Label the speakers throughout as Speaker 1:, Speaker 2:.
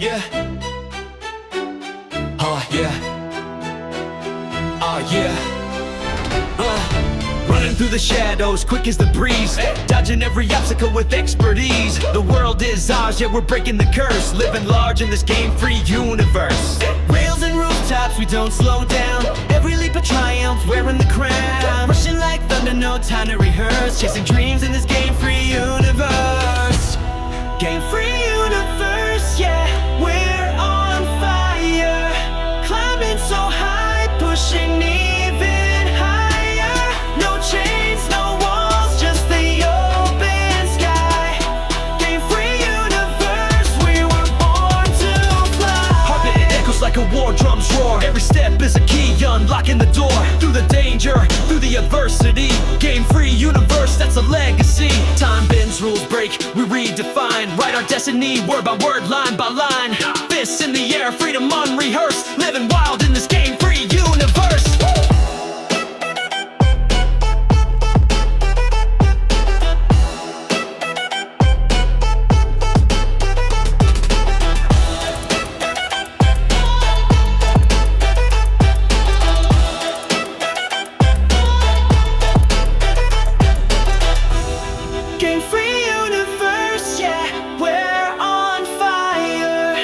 Speaker 1: yeah. Yeah. Yeah. Running through the shadows, quick as the breeze, dodging every obstacle with expertise. The world is ours, yeah, we're breaking the curse, living large in this game-free universe. Rails and rooftops, we don't slow down. Every leap of triumph, wearing the crown. Rushing like thunder, no time to rehearse. Chasing dreams in this game-free universe. Game-free universe, yeah, we're on fire. Climbing so high, pushing even higher. No chains, no walls, just the open sky. Game-free universe, we were born to fly. Heartbeat echoes like a war, drums roar. Every step is a key, unlocking the door. Through the danger, through the adversity. Game-free universe, that's a legacy. Time bends, rules break, we redefine. Write our destiny, word by word, line by line. Fists in the air, freedom unrehearsed. Living wild in this game-free universe. Game-free universe, yeah, we're on fire.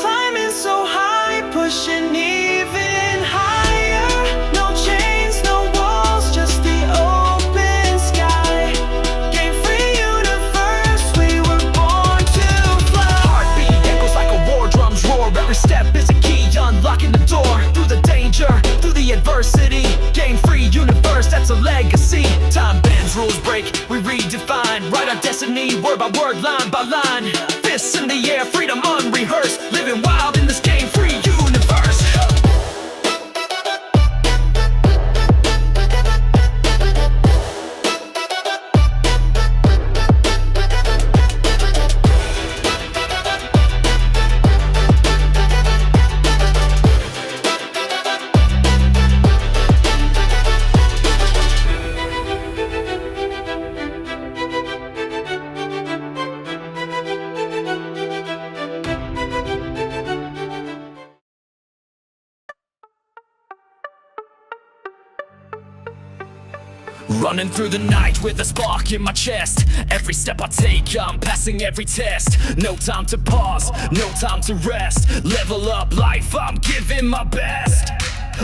Speaker 1: Climbing so high, pushing even higher. No chains, no walls, just the open sky. Game-free universe, we were born to fly. Heartbeat echoes like a war, drums roar. Every step is a key, unlocking the door. Through the danger, through the adversity. Game-free universe, that's a legacy. Time bends, rules break, we redefine. Write our destiny, word by word, line by line. Fists in the air, freedom unrehearsed. Living wild in this game-free universe. Running through the night with a spark in my chest. Every step I take, I'm passing every test. No time to pause, no time to rest. Level up life, I'm giving my best.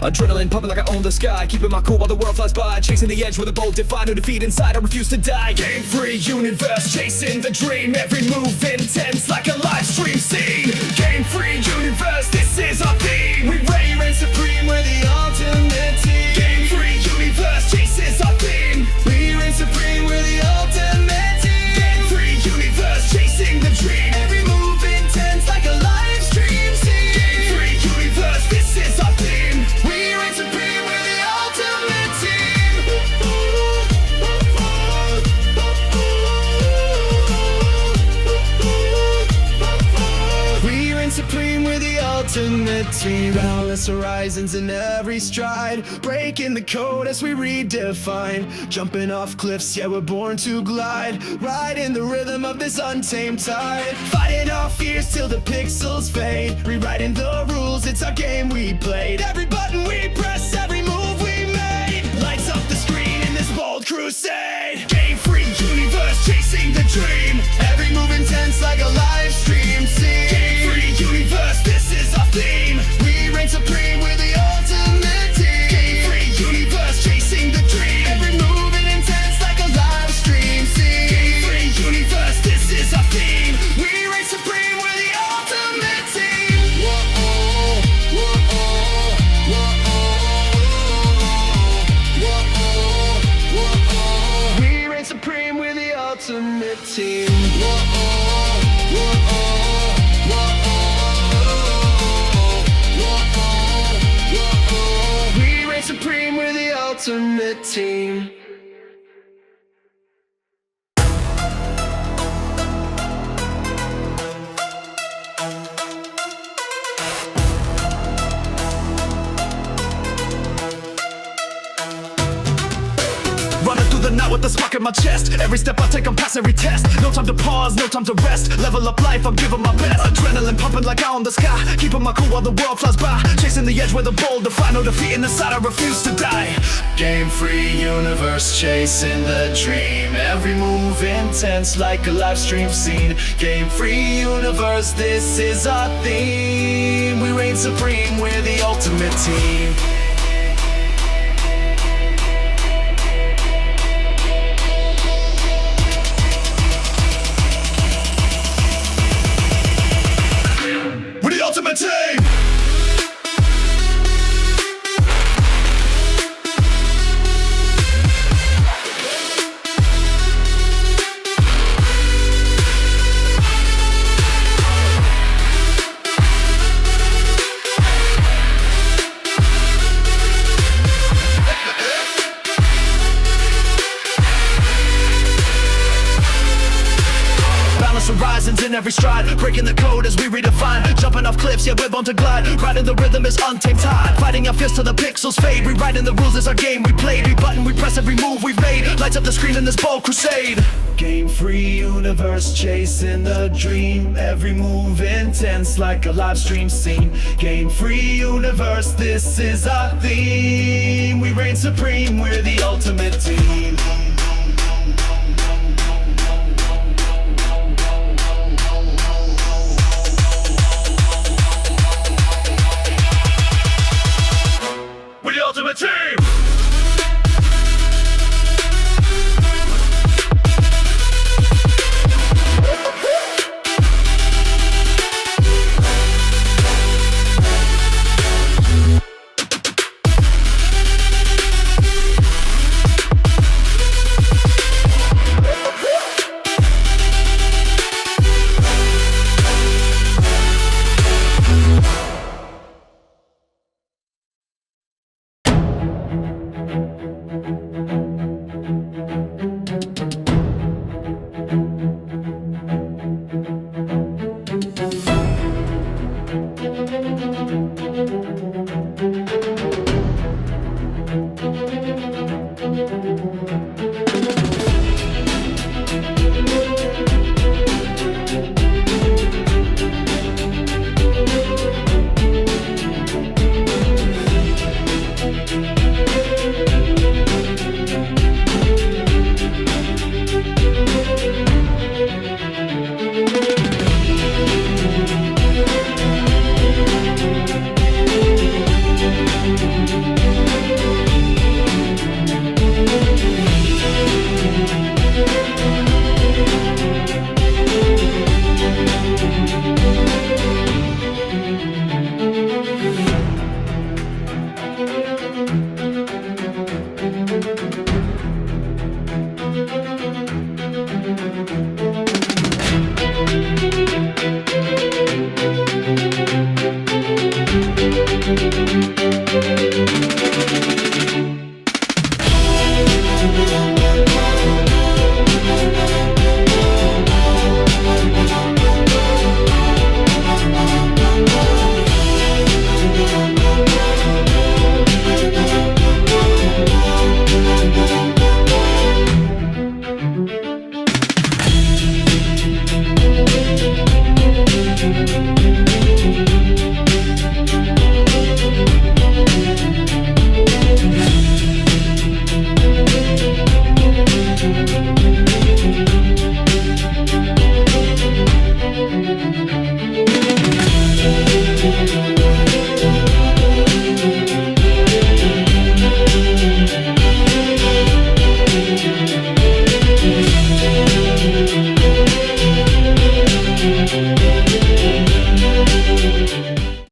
Speaker 1: Adrenaline pumping like I own the sky. Keeping my cool while the world flies by. Chasing the edge with a bold defy. No defeat inside, I refuse to die. Game-free universe, chasing the dream. Every move intense like a live stream scene. Game-free universe, this is our theme. We reign supreme, we're the ultimate team. Game-free universe, chases our theme. We reign supreme, we're the ultimate team. Game-free universe, chasing the dream. Every move intense like a live stream scene. Game-free universe, this is our theme. We reign supreme, we're the ultimate team. We reign supreme, we're the ultimate team. Boundless horizons in every stride. Breaking the code as we redefine. Jumping off cliffs, yeah, we're born to glide. Riding the rhythm of this untamed tide. Fighting our fears till the pixels fade. Rewriting the rules, it's our game we played. Every button we press, every move we made. Lights up the screen in this bold crusade. Game-free universe, chasing the dream. Every move intense like a live stream scene. Game-free universe, this is our theme. We reign supreme, we're the ultimate team. Game-free universe, chasing the dream. Every move intense like a live stream scene. Game-free universe, this is our theme. We reign supreme, we're the ultimate team. Whoa, whoa, whoa,
Speaker 2: with the spark in my chest. Every step I take, I'm past every test. No time to pause, no time to rest. Level up life, I'm giving my best. Adrenaline pumping like eye on the sky, keeping my cool while the world flies by. Chasing the edge with a bold defy, no defeat in the side, I refuse to die.
Speaker 1: Game free universe, chasing the dream. Every move intense like a live stream scene. Game free universe, this is our theme. We reign supreme, we're the ultimate team.
Speaker 2: We're the ultimate team!
Speaker 1: Horizons in every stride, breaking the code as we redefine. Jumping off cliffs, yeah, we're bound to glide. Riding the rhythm is untamed tide. Fighting our fears till the pixels fade. Rewriting the rules is our game we played. Every button we press, every move we've made lights up the screen in this bold crusade. Game free universe, chasing the dream. Every move intense like a live stream scene. Game free universe, this is our theme. We reign supreme, we're the ultimate team.